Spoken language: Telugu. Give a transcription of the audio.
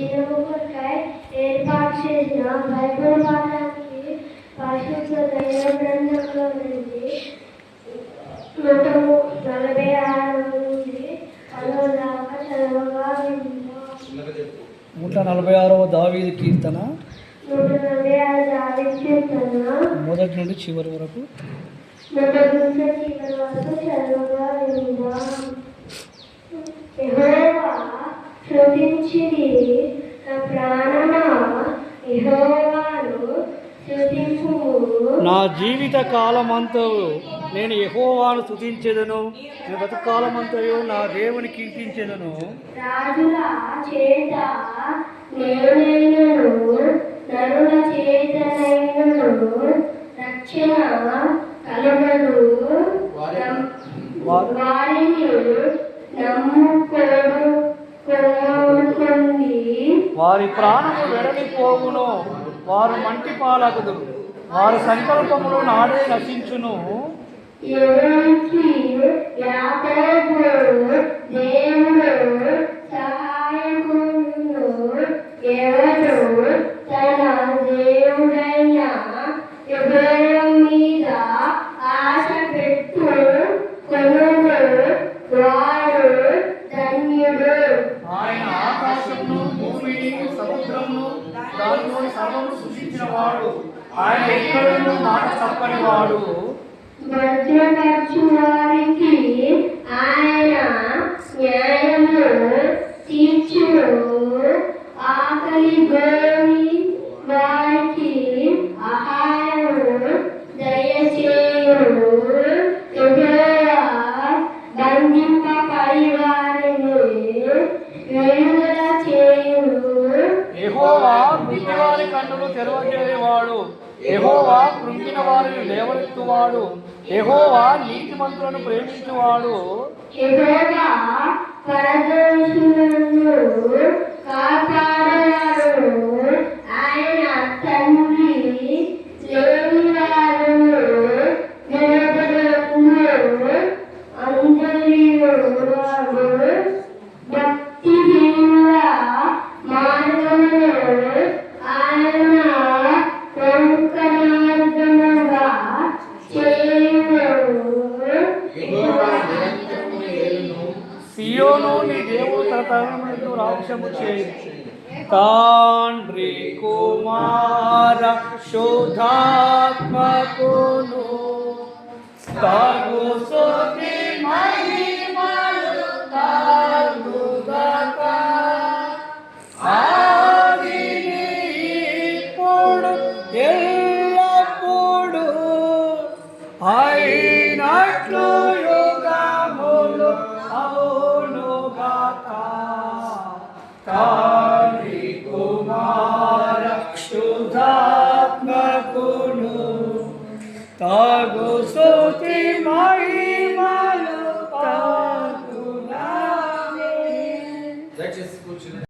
దినము కొరకై ఏర్పాటు చేసిన బైబిల్ పాఠానికి పరిశుద్ధ దైవ గ్రంథంలో నుండి 146 నుండి 10 దాకా చదవగా విందాం. 146వ దావీదు కీర్తన 146 దావీదు కీర్తన మొదటి నుండి చివరి వరకు చదవగా విందాం. యెహోవా స్తుతించిరి, నా ప్రాణమా యెహోవాను స్తుతించుము. నా జీవిత కాలమంతయు నేను యెహోవాను స్తుతించెదను, నా బతుకాలమంతయు నా దేవుని కీర్తించెదను. రాజుల చేత నేనైనను నరుల చేతనైనను రక్షణ కలగదు. వారిని నమ్ముకొనుకొండి. వారి ప్రాణము వెడలిపోవును, వారు మంటి పాలగుదురు, వారి సంకల్పములు నాడే నశించును. ఎవరికి యాకోబు దేవుడు సహాయకుడు, ఎవరు తన దేవుడైన యెహోవా మీద ఆశ పెట్టుకొనును వాడు ధన్యుడు. ఆయన ఆకాశమును భూమిని సముద్రమును దానిలోని సర్వము సృష్టించిన వాడు, ఆయన ఎక్కడను మాట తప్పని వాడు. భద్రపరచు వారికి ఆయన న్యాయము తీర్చును, ఆకలి గోని వారికి ఆహారము దయచేయును. యెహోవా బంధింపబడి వారిని విడుదల చేయును. యెహోవా కృంగివారి కన్నులు తెరవజేయవాడు, యెహోవా కృంగిన వారిని లేవనెత్తువాడు, యెహోవా నీతిమంతులను ప్రేమించువాడు. యెహోవా పరదేశులను కాపాడువాడు, ఆయన తండ్రి లేని వారును నిలబెట్టును. అందరివాడు భక్తిహీనుల మార్గమును ఆయన ప్రముఖమార్గముగా చేయును. సియోను నీ దేవుడు తన తరములను రాజ్యము చేయు. తాండ్రి కుమార శుద్ధాత్మకును తాగు స్తుతి మహిమలు తాగుగాక. ఆదిని ఇప్పుడు ఎల్లప్పుడు అయినట్లు యుగములు అవునుగాక. తండ్రి కుమార శుద్ధాత్మకును తాగు స్తుతి మహిమ